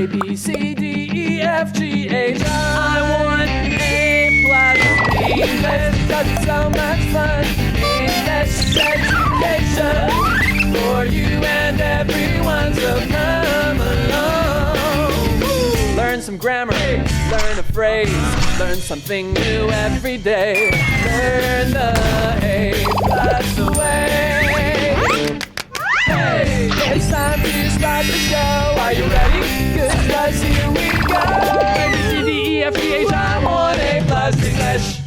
A, B, C, D, E, F, G, H. I want A plus B. Because it's so much fun in this education for you and everyone, so come along. Learn some grammar, learn a phrase, learn something new every day. Learn the A plus way. Hey, it's time to start the show. Are you ready? Good, 'cause here we go. A, B, C, D, E, F, G, H, I want A plus English.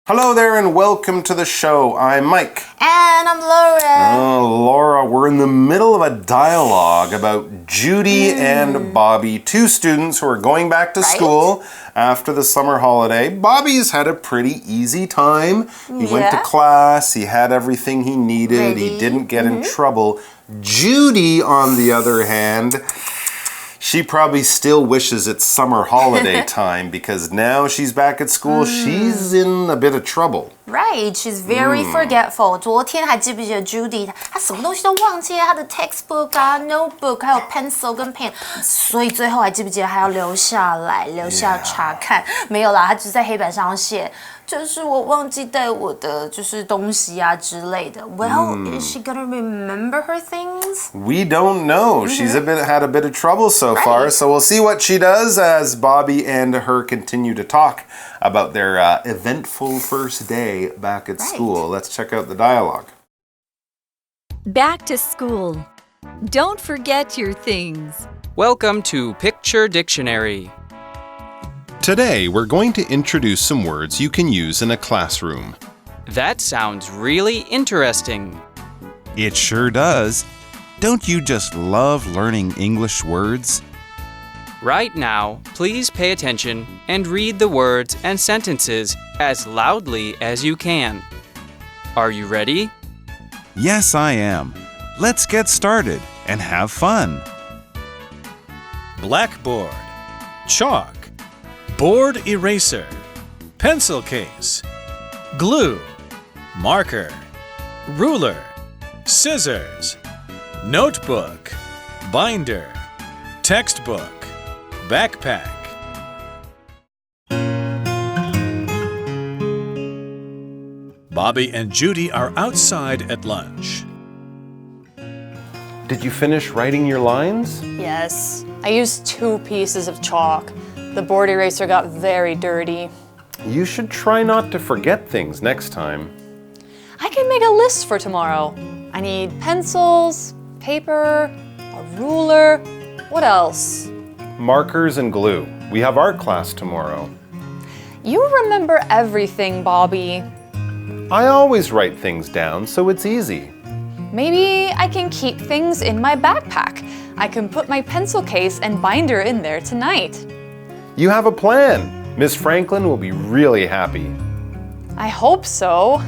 Hello there and welcome to the show. I'm Mike. And I'm Laura. Oh, Laura, we're in the middle of a dialogue about Judy and Bobby, two students who are going back to school after the summer holiday. Bobby's had a pretty easy time. He went to class, he had everything he needed, he didn't get in trouble. Judy, on the other hand, she probably still wishes it's summer holiday time because now she's back at school, she's in a bit of trouble. Right, she's very forgetful. 昨天还记不记得 Judy 她什么东西都忘记了，她的 textbook 啊 notebook 还有 pencil 跟 pen， 所以最后还记不记得还要留下来留下查看？没有啦，她只是在黑板上写，就是我忘记带我的就是东西啊之类的。Well, is she gonna remember her things? We don't know. She's had a bit of trouble so far, so we'll see what she does as Bobby and her continue to talk about their eventful first day back at school. Let's check out the dialogue. Back to school. Don't forget your things. Welcome to Picture Dictionary. Today, we're going to introduce some words you can use in a classroom. That sounds really interesting. It sure does. Don't you just love learning English words? Right now, please pay attention and read the words and sentences as loudly as you can. Are you ready? Yes, I am. Let's get started and have fun. Blackboard, chalk, board eraser, pencil case, glue, marker, ruler, scissors, notebook, binder, textbook, backpack. Bobby and Judy are outside at lunch. Did you finish writing your lines? Yes, I used 2 pieces of chalk. The board eraser got very dirty. You should try not to forget things next time. I can make a list for tomorrow. I need pencils, paper, a ruler. What else? Markers and glue. We have art class tomorrow. You remember everything, Bobby. I always write things down, so it's easy. Maybe I can keep things in my backpack. I can put my pencil case and binder in there tonight. You have a plan. Miss Franklin will be really happy. I hope so.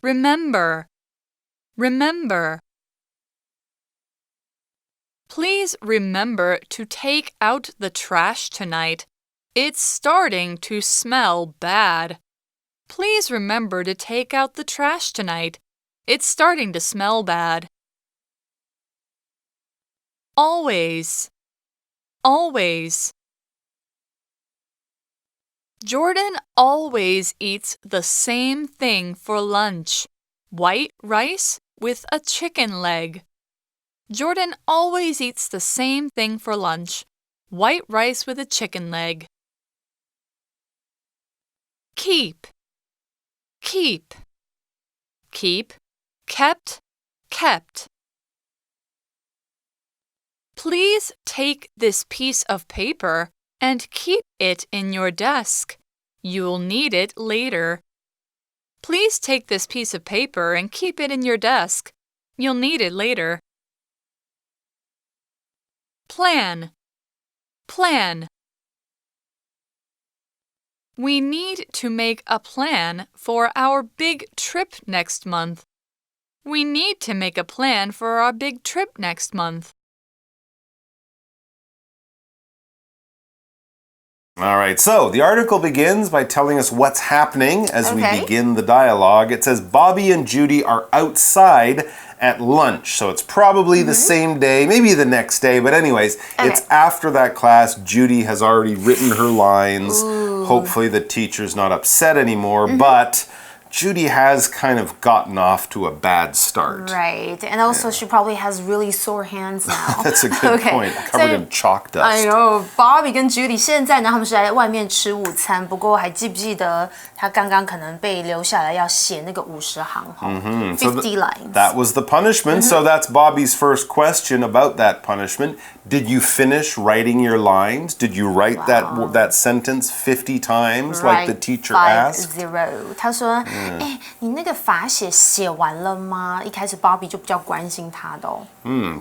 Remember. Remember. Please remember to take out the trash tonight. It's starting to smell bad. Please remember to take out the trash tonight. It's starting to smell bad. Always. Always. Jordan always eats the same thing for lunch. White rice with a chicken leg. Jordan always eats the same thing for lunch. White rice with a chicken leg. Keep. Keep. Keep. Kept. Kept. Please take this piece of paper and keep it in your desk. You'll need it later. Please take this piece of paper and keep it in your desk. You'll need it later. Plan. Plan. We need to make a plan for our big trip next month. We need to make a plan for our big trip next month. All right, so the article begins by telling us what's happening as we begin the dialogue. It says Bobby and Judy are outside at lunch. So it's probably the same day, maybe the next day, but anyways, it's after that class. Judy has already written her lines. Hopefully the teacher's not upset anymore, but Judy has kind of gotten off to a bad start. Right, and also she probably has really sore hands now. That's a good point. Covered in chalk dust. I know. Bobby 跟 Judy 现在呢，他们是在外面吃午餐。不过还记不记得他刚刚可能被留下来要写那个50行哈，50 lines. That was the punishment. So that's Bobby's first question about that punishment. Did you finish writing your lines? Did you write that sentence 50 times like the teacher asked? 50. 他说，你那个罚写完了吗？一开始 Bobby 就比较关心他的哦。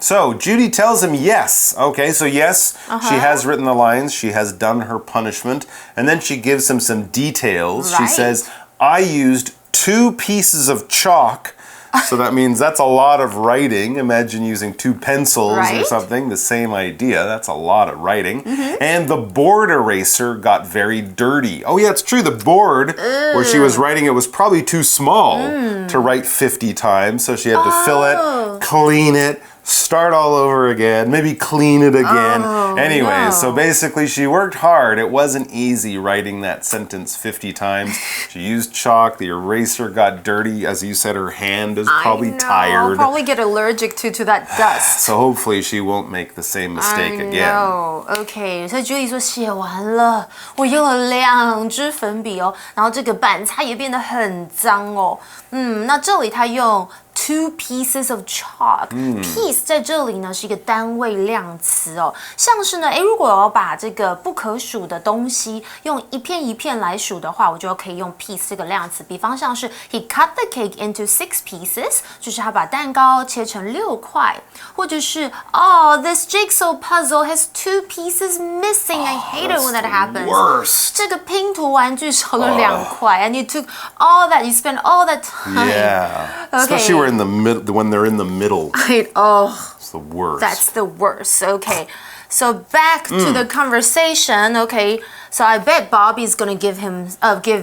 So Judy tells him yes. Okay, so yes, she has written the lines. She has done her punishment. And then she gives him some details. She says, I used 2 pieces of chalk. So that means that's a lot of writing. Imagine using 2 pencils or something. The same idea. That's a lot of writing. And the board eraser got very dirty. Oh yeah, it's true. The board where she was writing it was probably too small to write 50 times. So she had to fill it, clean it, start all over again, maybe clean it again. So basically she worked hard. It wasn't easy writing that sentence 50 times. She used chalk. The eraser got dirty. As you said, her hand is probably tired. I'll probably get allergic to that dust. So hopefully she won't make the same mistake again. Okay, 所以 Judy 说写完了，我用了2支粉笔哦，然后这个板擦也变得很脏哦。那这里他用 2 pieces of chalk. Piece 在这里呢是一个单位量词哦，像是呢，如果我要把这个不可数的东西用一片一片来数的话，我就可以用 piece 这个量词。比方像是 He cut the cake into 6 pieces， 就是他把蛋糕切成6块，或者是this jigsaw puzzle has 2 pieces missing. I hate it when that happens. Worst. 这个拼图玩具少了2块，and you took all that, you spent all that time. Yeah. Especially when they're in the middle. It's the worst. That's the worst. Okay. So back to the conversation. Okay. So I bet Bobby's gonna give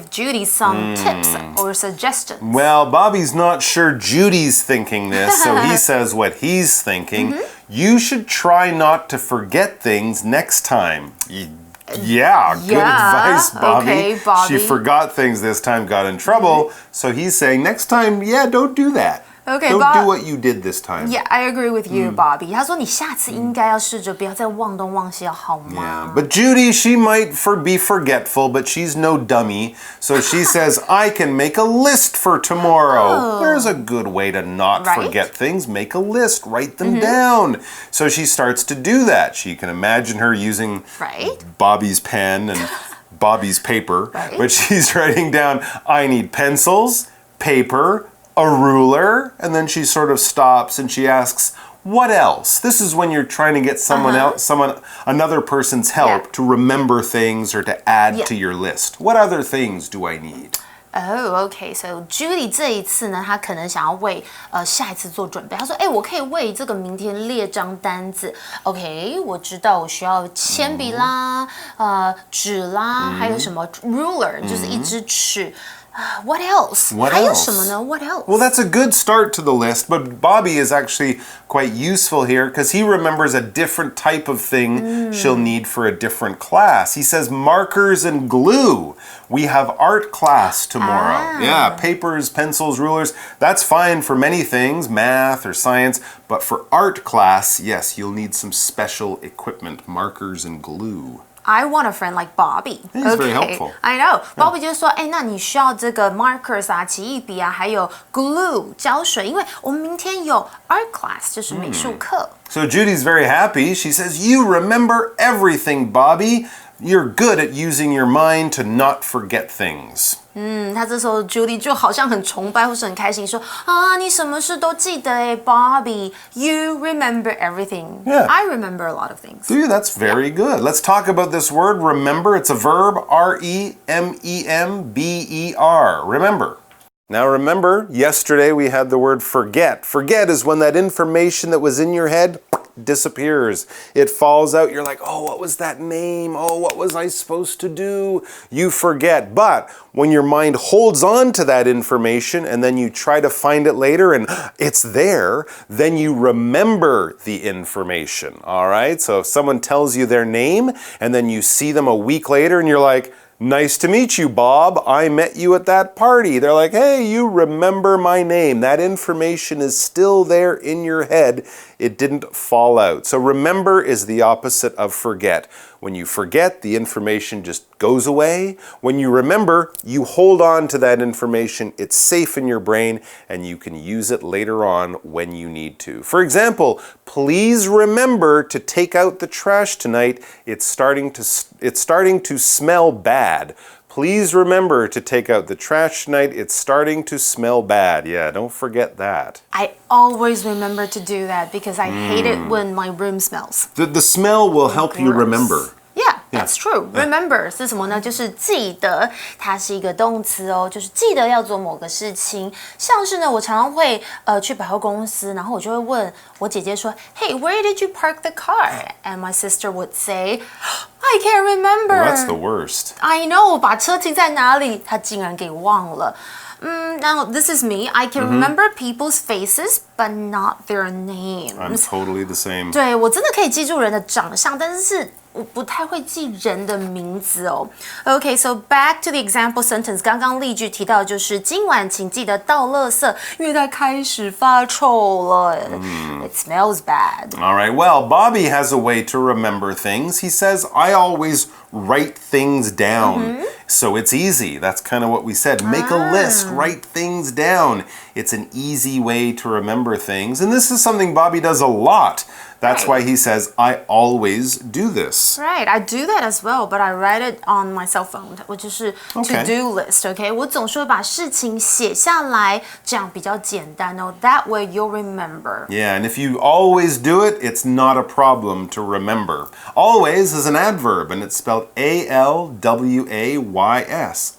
Judy some tips or suggestions. Well, Bobby's not sure Judy's thinking this, so he says what he's thinking. You should try not to forget things next time. Yeah, good advice, Bobby. Okay, Bobby. She forgot things this time, got in trouble. So he's saying next time, don't do that. Okay, don't do what you did this time. Yeah, I agree with you, Bobby. 他说你下次应该要试着不要再忘东忘西了，好吗？ But Judy, she might be forgetful, but she's no dummy. So she says, I can make a list for tomorrow. There's a good way to not forget things. Make a list, write them down. So she starts to do that. She can imagine her using Bobby's pen and Bobby's paper, but she's writing down, I need pencils, paper, a ruler, and then she sort of stops and she asks, what else? This is when you're trying to get another person's help to remember things or to add to your list. What other things do I need? Okay. So Judy 这一次呢，她可能想要为下一次做准备。她说：“我可以为这个明天列张单子。OK， 我知道我需要铅笔啦，纸啦，还有什么 ruler， 就是一支尺。” What else? What else? Well, that's a good start to the list, but Bobby is actually quite useful here because he remembers a different type of thing she'll need for a different class. He says markers and glue. We have art class tomorrow. Yeah, papers, pencils, rulers. That's fine for many things, math or science, but for art class, yes, you'll need some special equipment, markers and glue. I want a friend like Bobby. He's very helpful. I know. Bobby 就说，那你需要这个 markers 啊，奇异笔啊，还有 glue 胶水，因为我们明天有 art class， 就是美术课。So Judy's very happy. She says, you remember everything, Bobby. You're good at using your mind to not forget things. 他这时候 Judy 就好像很崇拜或是很开心，说你什么事都记得Bobby. You remember everything. Yeah. I remember a lot of things. That's very good. Let's talk about this word, remember. It's a verb, R-E-M-E-M-B-E-R. Remember. Now remember, yesterday we had the word forget. Forget is when that information that was in your head disappears. It falls out. You're like, oh, what was that name? Oh, what was I supposed to do? You forget. But when your mind holds on to that information and then you try to find it later and it's there, then you remember the information, all right? So if someone tells you their name and then you see them a week later and you're like, nice to meet you, Bob. I met you at that party. They're like, hey, you remember my name. That information is still there in your head. It didn't fall out. So remember is the opposite of forget. When you forget, the information just goes away. When you remember, you hold on to that information. It's safe in your brain and you can use it later on when you need to. For example, please remember to take out the trash tonight. It's starting to smell bad. Please remember to take out the trash tonight. It's starting to smell bad. Yeah, don't forget that. I always remember to do that because I hate it when my room smells. The smell will help you remember. Yeah, that's true. Remember 是什么呢？就是记得，它是一个动词哦，就是记得要做某个事情。像是呢，我常常会去百货公司，然后我就会问我姐姐说 ，Hey, where did you park the car? And my sister would say, I can't remember. Well, that's the worst. I know， 把车停在哪里，她竟然给忘了。Now, this is me. I can remember people's faces, but not their names. I'm totally the same. 对，我真的可以记住人的长相，但是我不太会记人的名字哦。Okay, so back to the example sentence. 刚刚例句提到就是今晚请记得倒垃圾，因为它开始发臭了。It smells bad. All right, well, Bobby has a way to remember things. He says, I always write things down. So it's easy. That's kind of what we said. Make a list, write things down. It's an easy way to remember things. And this is something Bobby does a lot. That's why he says, I always do this. Right, I do that as well, but I write it on my cell phone, 我就是 to-do list, okay? 我总是会把事情写下来，这样比较简单哦。That way you'll remember. Yeah, and if you always do it, it's not a problem to remember. Always is an adverb, and it's spelled A-L-W-A-Y-S.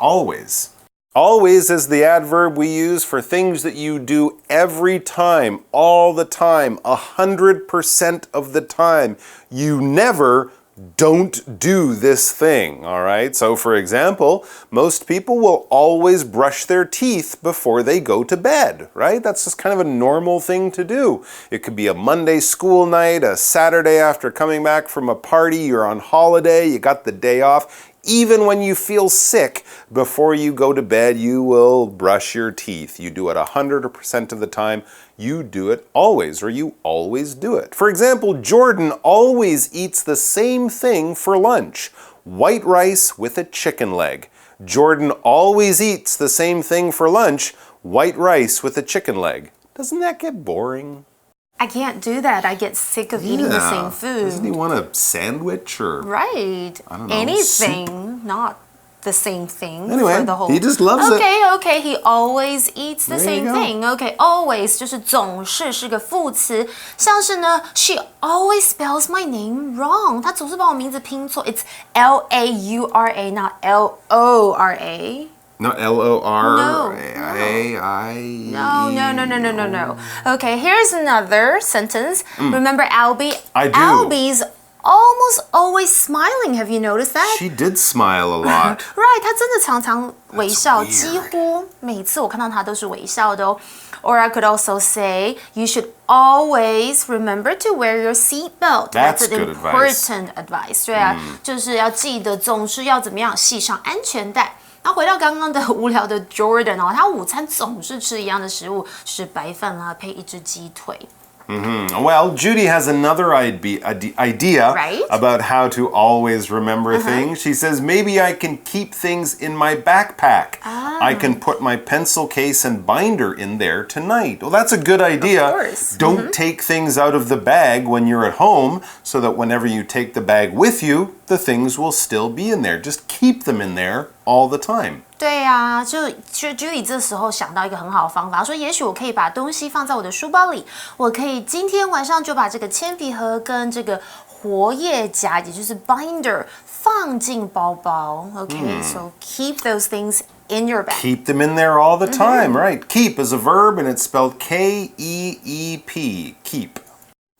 Always. Always is the adverb we use for things that you do every time, all the time, 100% of the time. You never don't do this thing, all right? So for example, most people will always brush their teeth before they go to bed, right? That's just kind of a normal thing to do. It could be a Monday school night, a Saturday after coming back from a party, you're on holiday, you got the day off. Even when you feel sick, before you go to bed, you will brush your teeth. You do it 100% of the time. You do it always, or you always do it. For example, Jordan always eats the same thing for lunch. White rice with a chicken leg. Jordan always eats the same thing for lunch. White rice with a chicken leg. Doesn't that get boring? I can't do that. I get sick of eating the same food. Doesn't he want a sandwich or... Right. I don't know, anything, soup? Not the same thing. Anyway, for the whole... he just loves it. Okay, he always eats the same thing. Okay, always 就是总是是个副词，像是呢 she always spells my name wrong. 她总是把我名字拼错。It's L-A-U-R-A, not L-O-R-A. No, L-O-R-A-I... No. Okay, here's another sentence. Remember Albie? I do. Albie's almost always smiling. Have you noticed that? She did smile a lot. Right, 她真的常常微笑， That's weird. 几乎每次我看到她都是微笑的哦。Or I could also say, you should always remember to wear your seatbelt. That's an good advice. important advice. 对啊，就是要记得总是要怎么样系上安全带。那回到刚刚的无聊的 Jordan 哦，他午餐总是吃一样的食物，就是白饭啦配一只鸡腿。Well, Judy has another idea about how to always remember things. She says, maybe I can keep things in my backpack. I can put my pencil case and binder in there tonight. Well, that's a good idea. Of course. Don't take things out of the bag when you're at home so that whenever you take the bag with you, the things will still be in there. Just keep them in there all the time. 对啊，就 Julie 这时候想到一个很好的方法，她说也许我可以把东西放在我的书包里，我可以今天晚上就把这个铅笔盒跟这个活页夹，也就是 binder 放进包包。Okay, so keep those things in your bag. Keep them in there all the time, right? Keep is a verb and it's spelled K-E-E-P. Keep.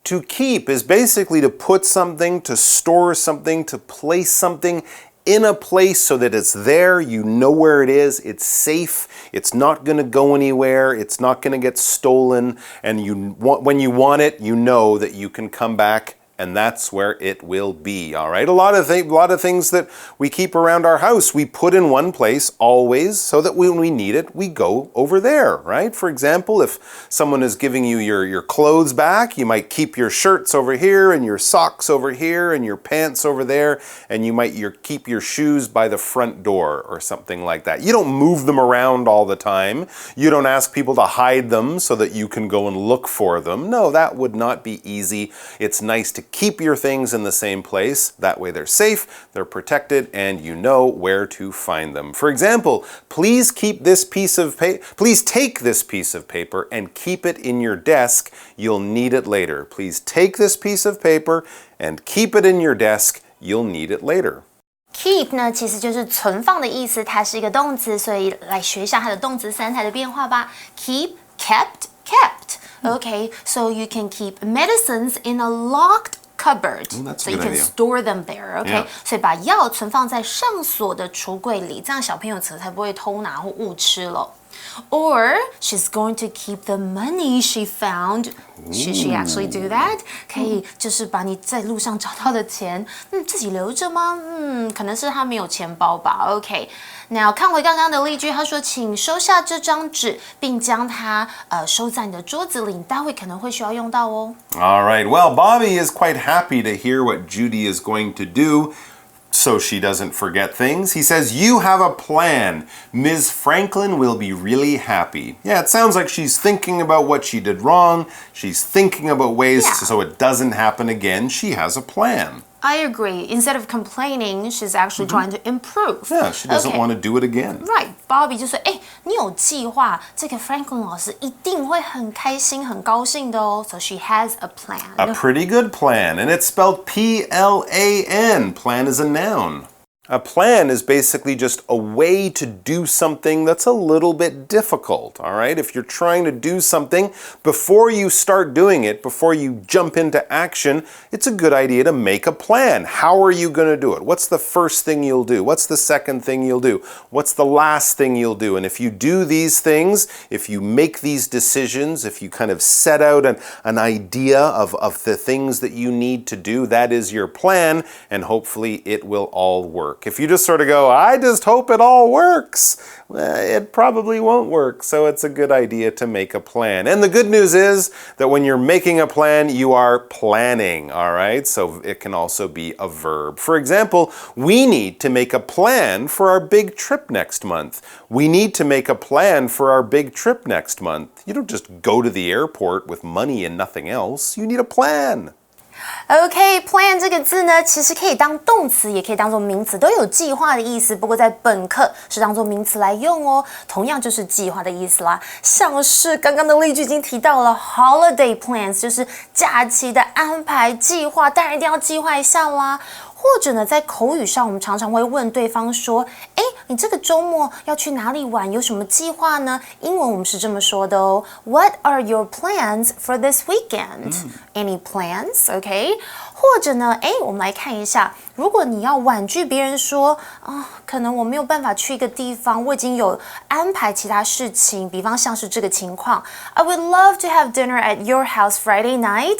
To keep is basically to put something, to store something, to place something in a place so that it's there, you know where it is, it's safe, it's not going to go anywhere, it's not going to get stolen, and when you want it, you know that you can come back and that's where it will be, all right? A lot of things that we keep around our house, we put in one place always so that when we need it, we go over there, right? For example, if someone is giving you your clothes back, you might keep your shirts over here and your socks over here and your pants over there, and you might keep your shoes by the front door or something like that. You don't move them around all the time. You don't ask people to hide them so that you can go and look for them. No, that would not be easy. It's nice to keep your things in the same place. That way they're safe, they're protected, and you know where to find them. For example, please take this piece of paper and keep it in your desk. You'll need it later. Please take this piece of paper and keep it in your desk. You'll need it later. Keep 呢，其实就是存放的意思，它是一个动词，所以来学一下它的动词三态的变化吧。Keep, kept, kept.Okay, so you can keep medicines in a locked cupboard. So you can store them there, okay? 所以把药存放在上锁的橱柜里，这样小朋友才不会偷拿或误吃了。Or she's going to keep the money she found. Should she actually do that? 可以就是把你在路上找到的钱，自己留着吗？可能是他没有钱包吧。OK， 那看回刚刚的例句，他说，请收下这张纸，并将它收在你的桌子里，你待会可能会需要用到哦。All right. Well, Bobby is quite happy to hear what Judy is going to do. So she doesn't forget things. He says, you have a plan. Ms. Franklin will be really happy. Yeah, it sounds like she's thinking about what she did wrong. She's thinking about ways so it doesn't happen again. She has a plan. I agree. Instead of complaining, she's actually trying to improve. Yeah, she doesn't want to do it again. Right. Bobby 就说，你有计划，这个 Franklin 老师一定会很开心、很高兴的哦。So she has a plan. A pretty good plan, and it's spelled P-L-A-N. Plan is a noun. A plan is basically just a way to do something that's a little bit difficult, all right? If you're trying to do something, before you start doing it, before you jump into action, it's a good idea to make a plan. How are you going to do it? What's the first thing you'll do? What's the second thing you'll do? What's the last thing you'll do? And if you do these things, if you make these decisions, if you kind of set out an idea of the things that you need to do, that is your plan, and hopefully it will all work. If you just sort of go, I just hope it all works, it probably won't work. So it's a good idea to make a plan. And the good news is that when you're making a plan, you are planning, all right? So it can also be a verb. For example, we need to make a plan for our big trip next month. We need to make a plan for our big trip next month. You don't just go to the airport with money and nothing else. You need a plan. OK, plan 这个字呢，其实可以当动词，也可以当做名词，都有计划的意思。不过在本课是当做名词来用哦，同样就是计划的意思啦。像是刚刚的例句已经提到了 holiday plans， 就是假期的安排计划，当然一定要计划一下啦。或者呢，在口语上，我们常常会问对方说：“你这个周末要去哪里玩？有什么计划呢？”英文我们是这么说的哦 ：“What are your plans for this weekend? Any plans? OK？” 或者呢，我们来看一下，如果你要婉拒别人说可能我没有办法去一个地方，我已经有安排其他事情，比方像是这个情况 ：“I would love to have dinner at your house Friday night,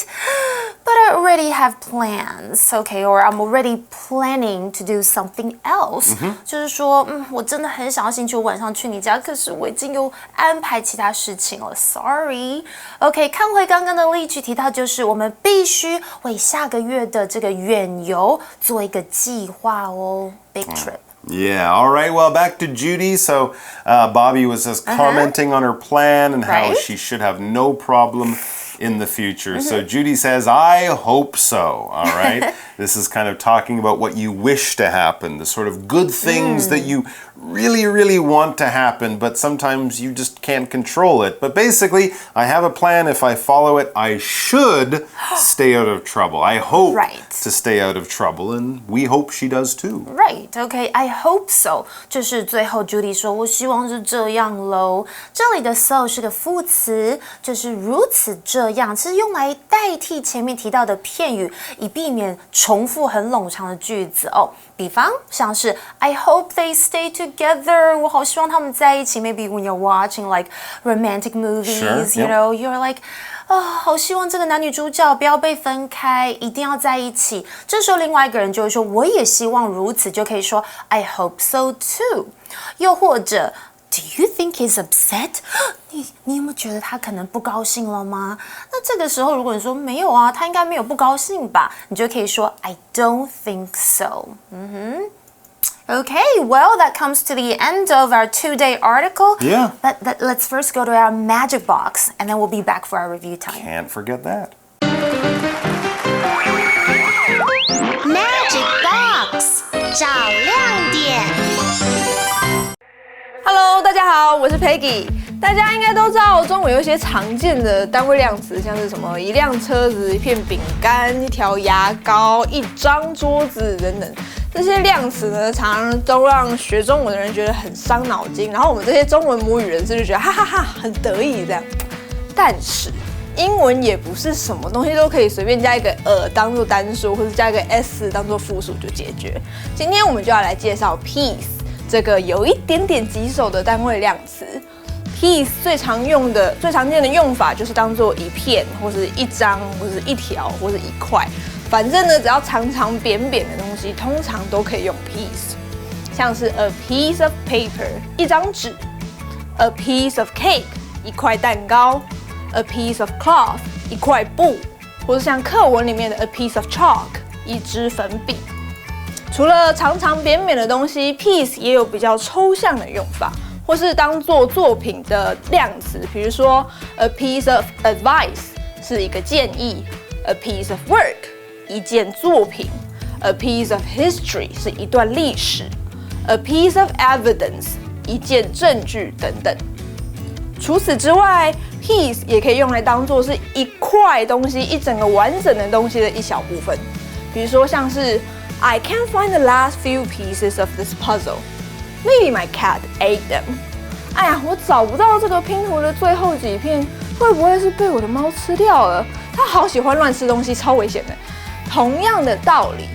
but I already have plans. OK, or I'm already planning to do something else. 就是说，我真的很想要星期五晚上去你家，可是我已经有安排其他事情了 ，Sorry. OK， 看回刚刚的例句，提到就是我们必须为下个月的这个远游做一个计划哦 ，big trip. Yeah, all right. Well, back to Judy. So Bobby was just commenting on her plan and how she should have no problem in the future. So Judy says, I hope so. All right. This is kind of talking about what you wish to happen, the sort of good things that you really, really want to happen, but sometimes you just can't control it. But basically, I have a plan. If I follow it, I should stay out of trouble. I hope to stay out of trouble, and we hope she does too. Right, okay, I hope so. 就是最后 Judy 说，我希望是这样喽。这里的 so 是个副词，就是如此这这样，其实用来代替前面提到的片语，以避免重复很冗长的句子哦。比方像是 I hope they stay together， 我好希望他们在一起。Maybe when you're watching like romantic movies, you know, you're like好希望这个男女主角不要被分开，一定要在一起。这时候另外一个人就会说我也希望如此，就可以说 I hope so too。又或者Do you think he's upset？ 你有没有觉得他可能不高兴了吗？那这个时候如果你说没有啊，他应该没有不高兴吧，你就可以说 I don't think so。Okay, well, that comes to the end of our 2-day article. Yeah. But let's first go to our magic box, and then we'll be back for our review time. Can't forget that. Magic box， 找亮点。Hello， 大家好，我是 Peggy。大家应该都知道，中文有一些常见的单位量词，像是什么一辆车子、一片饼干、一条牙膏、一张桌子等等。这些量词呢，常常都让学中文的人觉得很伤脑筋，然后我们这些中文母语人士就觉得哈哈哈很得意这样。但是英文也不是什么东西都可以随便加一个当做单数，或者加一个 s 当做复数就解决。今天我们就要来介绍 piece 这个有一点点棘手的单位量词。piece 最常见的用法就是当做一片，或是一张，或是一条，或是一块。反正呢，只要长长扁扁的东西，通常都可以用 piece。像是 a piece of paper 一张纸 ，a piece of cake 一块蛋糕 ，a piece of cloth 一块布，或是像课文里面的 a piece of chalk 一支粉笔。除了长长扁扁的东西 ，piece 也有比较抽象的用法，或是当做作品的量词，比如说 a piece of advice 是一个建议 ，a piece of work 一件作品 ，a piece of history 是一段历史 ，a piece of evidence 一件证据等等。除此之外 ，piece 也可以用来当做是一块东西、一整个完整的东西的一小部分。比如说像是 I can't find the last few pieces of this puzzle. Maybe my cat ate them. 哎呀，我找不到这个拼图的最后几片，会不会是被我的猫吃掉了？它好喜欢乱吃东西，超危险的。同样的道理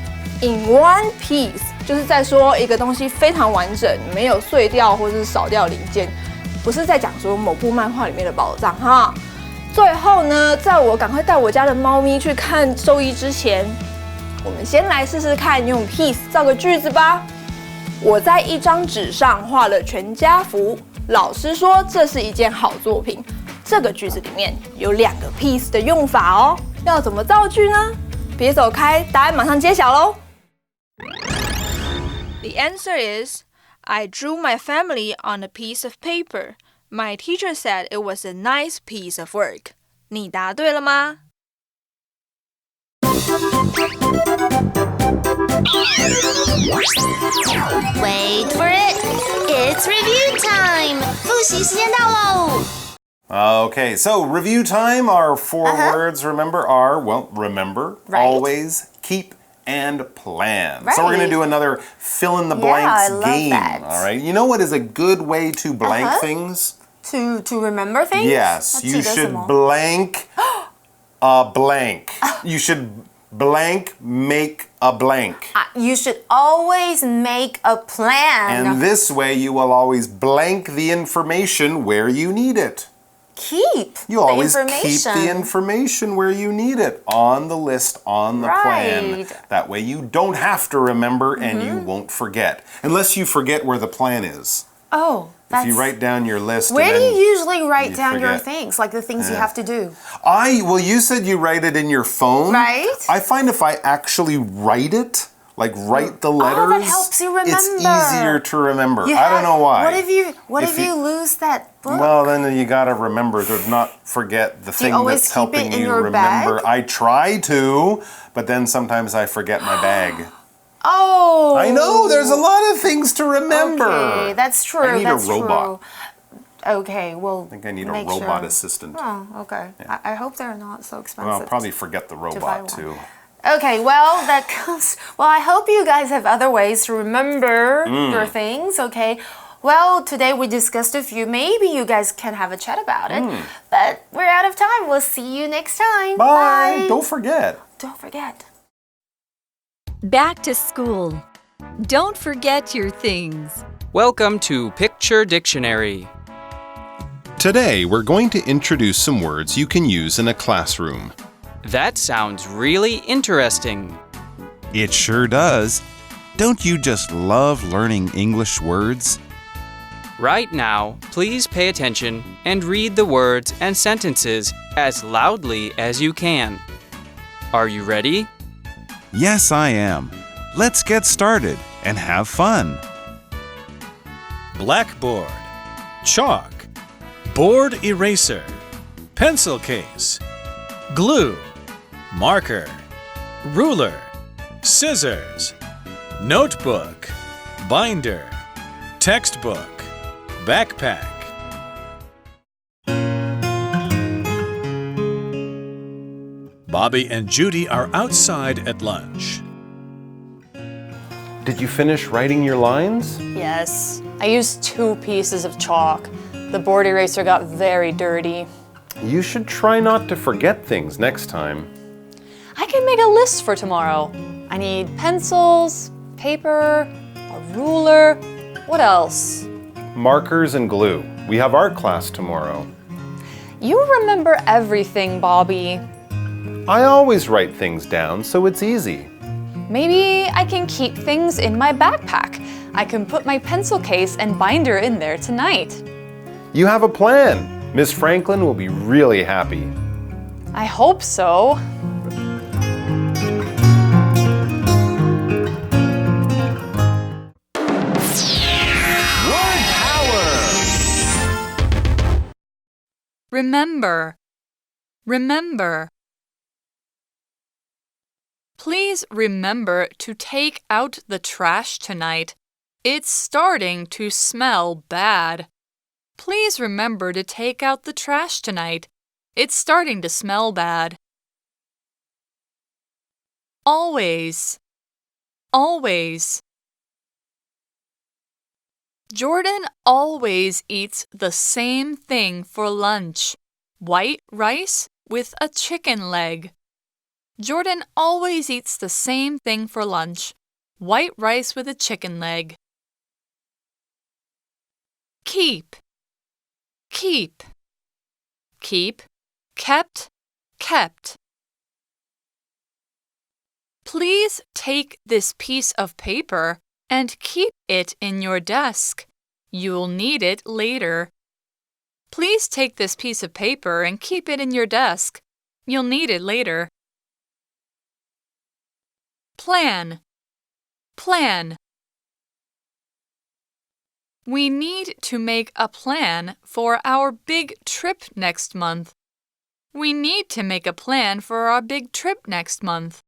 ，in one piece 就是在说一个东西非常完整，没有碎掉或是少掉零件，不是在讲说某部漫画里面的宝藏哈。最后呢，在我赶快带我家的猫咪去看兽医之前，我们先来试试看用 piece 造个句子吧。我在一张纸上画了全家福，老师说这是一件好作品。这个句子里面有2个 piece 的用法哦，要怎么造句呢？别走开，答案马上揭晓喽。The answer is I drew my family on a piece of paper. My teacher said it was a nice piece of work. 你答对了吗？Wait for it, it's review time. 复习时间到喽。Okay, so review time. Our 4 words, remember, are, well, remember, always, keep, and plan. So we're going to do another fill in the blanks game. That. All right. You know what is a good way to blank things? To remember things? Yes, you should blank a blank. You should blank make a blank. You should always make a plan. And this way you will always blank the information where you need it. Keep You always keep the information where you need it, on the list, on the plan. That way you don't have to remember and you won't forget. Unless you forget where the plan is. Oh, if you write down your list. Where do you usually write down your things, like the things you have to do? Well, you said you write it in your phone. Right. I find if I actually write it, like write the letters, that helps you remember. It's easier to remember. I don't know why. What if you lose that book? Well, then you gotta remember to not forget the thing that's helping you remember. Bag? I try to, but then sometimes I forget my bag. Oh. I know, there's a lot of things to remember. Okay, that's true. I need a robot. True. Okay, well, I think I need a robot assistant. Oh, okay. Yeah. I hope they're not so expensive. Well, I'll probably forget the robot too. Okay, well, I hope you guys have other ways to remember your things, okay? Well, today we discussed a few. Maybe you guys can have a chat about it. But we're out of time. We'll see you next time. Bye. Don't forget. Don't forget. Back to school. Don't forget your things. Welcome to Picture Dictionary. Today, we're going to introduce some words you can use in a classroom. That sounds really interesting. It sure does. Don't you just love learning English words? Right now, please pay attention and read the words and sentences as loudly as you can. Are you ready? Yes, I am. Let's get started and have fun. Blackboard, chalk, board eraser, pencil case, glue, marker, ruler, scissors, notebook, binder, textbook, backpack. Bobby and Judy are outside at lunch. Did you finish writing your lines? Yes, I used 2 pieces of chalk. The board eraser got very dirty. You should try not to forget things next time. I can make a list for tomorrow. I need pencils, paper, a ruler. What else? Markers and glue. We have art class tomorrow. You remember everything, Bobby. I always write things down, so it's easy. Maybe I can keep things in my backpack. I can put my pencil case and binder in there tonight. You have a plan. Miss Franklin will be really happy. I hope so. Word power! Remember. Remember. Please remember to take out the trash tonight. It's starting to smell bad. Please remember to take out the trash tonight. It's starting to smell bad. Always. Always. Jordan always eats the same thing for lunch. White rice with a chicken leg. Jordan always eats the same thing for lunch. White rice with a chicken leg. Keep. Keep. Keep. Kept. Kept. Please take this piece of paper and keep it in your desk. You'll need it later. Please take this piece of paper and keep it in your desk. You'll need it later. Plan. Plan. We need to make a plan for our big trip next month. We need to make a plan for our big trip next month.